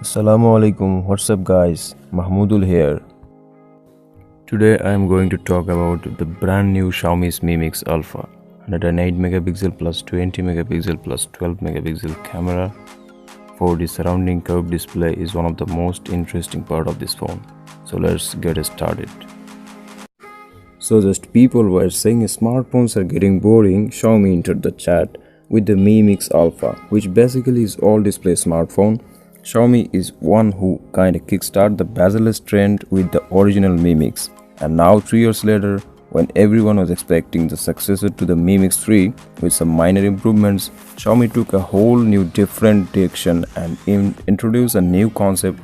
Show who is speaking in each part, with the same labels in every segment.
Speaker 1: Assalamu alaikum, what's up guys, Mahmudul here. Today I am going to talk about the brand new Xiaomi's Mi Mix Alpha 108 megapixel plus 20 megapixel plus 12 megapixel camera for the surrounding curved display is one of the most interesting part of this phone. So let's get started. So just people were saying smartphones are getting boring, Xiaomi entered the chat with the Mi Mix Alpha, which basically is all display smartphone. Xiaomi is one who kinda kickstart the bezel-less trend with the original Mi Mix. And now 3 years later, when everyone was expecting the successor to the Mi Mix 3 with some minor improvements, Xiaomi took a whole new different direction and introduced a new concept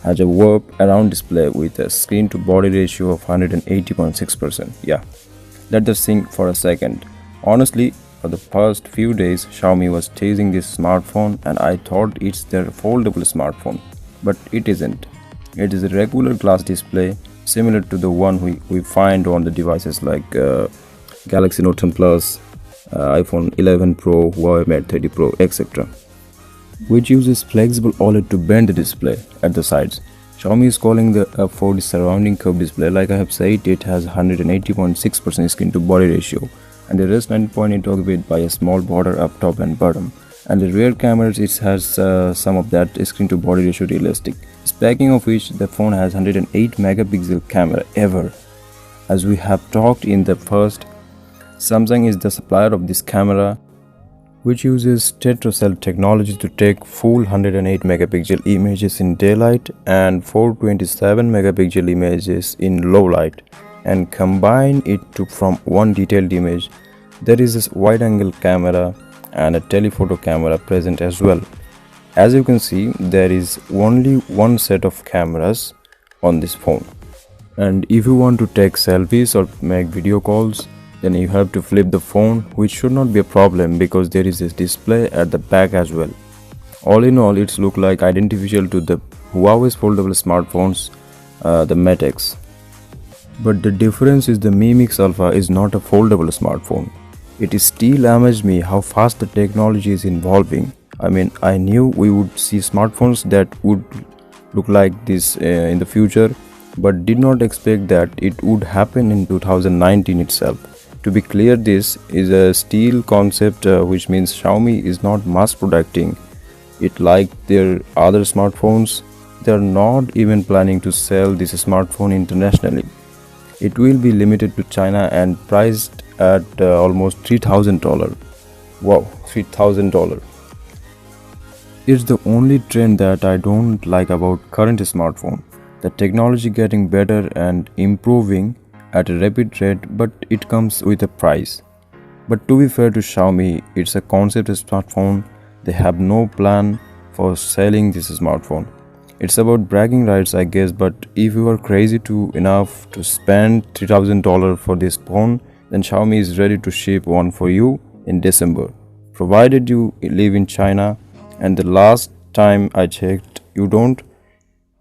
Speaker 1: as a warp around display with a screen to body ratio of 180.6%. Yeah, let us think for a second. Honestly, for the past few days, Xiaomi was teasing this smartphone and I thought it's their foldable smartphone. But it isn't. It is a regular glass display similar to the one we find on the devices like Galaxy Note 10 Plus, iPhone 11 Pro, Huawei Mate 30 Pro, etc. which uses flexible OLED to bend the display at the sides. Xiaomi is calling for the surrounding curved display. Like I have said, it has 180.6% screen to body ratio and the rest 9.8 occupied by a small border up top and bottom. And the rear cameras, it has some of that screen to body ratio realistic. Speaking of which, the phone has 108 megapixel camera ever. As we have talked in the first, Samsung is the supplier of this camera, which uses tetracell technology to take full 108 megapixel images in daylight and 427 megapixel images in low light and combine it to from one detailed image. There is this wide angle camera and a telephoto camera present as well. As you can see, there is only one set of cameras on this phone, and if you want to take selfies or make video calls, then you have to flip the phone, which should not be a problem because there is this display at the back as well. All in all, it's look like identical to the Huawei's foldable smartphones, the Mate X. But the difference is the Mi Mix Alpha is not a foldable smartphone. It is still amazed me how fast the technology is evolving. I mean, I knew we would see smartphones that would look like this in the future, but did not expect that it would happen in 2019 itself. To be clear, this is a still concept, which means Xiaomi is not mass producing it like their other smartphones. They are not even planning to sell this smartphone internationally. It will be limited to China and priced at almost $3,000. Wow, $3,000. It's the only trend that I don't like about current smartphone. The technology getting better and improving at a rapid rate, but it comes with a price. But to be fair to Xiaomi, it's a concept smartphone. They have no plan for selling this smartphone. It's about bragging rights, I guess, but if you are crazy enough to spend $3,000 for this phone, then Xiaomi is ready to ship one for you in December, provided you live in China, and the last time I checked, you don't.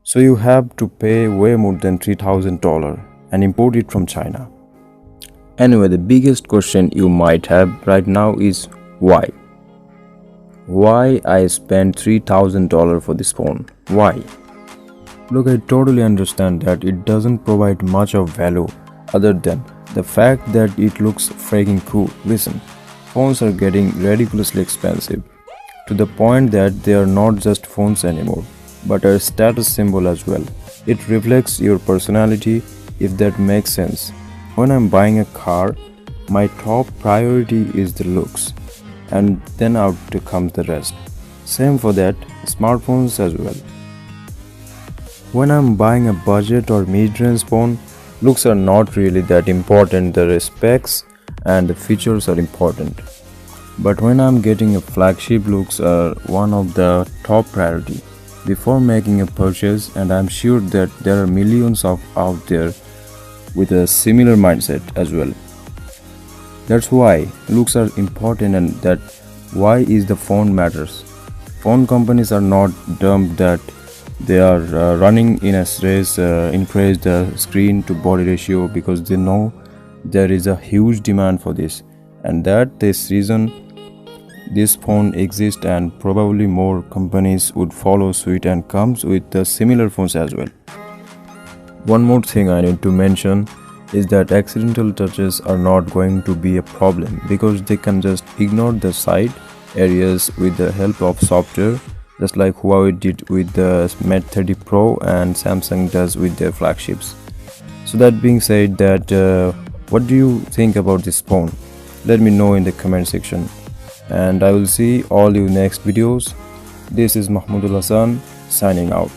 Speaker 1: So you have to pay way more than $3,000 and import it from China. Anyway, the biggest question you might have right now is why? Why I spent $3,000 for this phone? Why? Look, I totally understand that it doesn't provide much of value other than the fact that it looks freaking cool. Listen, phones are getting ridiculously expensive to the point that they are not just phones anymore, but a status symbol as well. It reflects your personality, if that makes sense. When I'm buying a car, my top priority is the looks, and then out comes the rest. Same for that, smartphones as well. When I'm buying a budget or mid-range phone, looks are not really that important. The specs and the features are important. But when I'm getting a flagship, looks are one of the top priority before making a purchase, and I'm sure that there are millions of out there with a similar mindset as well. That's why looks are important, and that why is the phone matters. Phone companies are not dumb that they are running in a race increase the screen to body ratio because they know there is a huge demand for this, and that this reason this phone exists and probably more companies would follow suit and comes with the similar phones as well. One more thing I need to mention is that accidental touches are not going to be a problem because they can just ignore the side areas with the help of software, just like Huawei did with the Mate 30 Pro and Samsung does with their flagships. So that being said, what do you think about this phone? Let me know in the comment section, and I will see all you next videos. This is Mahmudul Hassan signing out.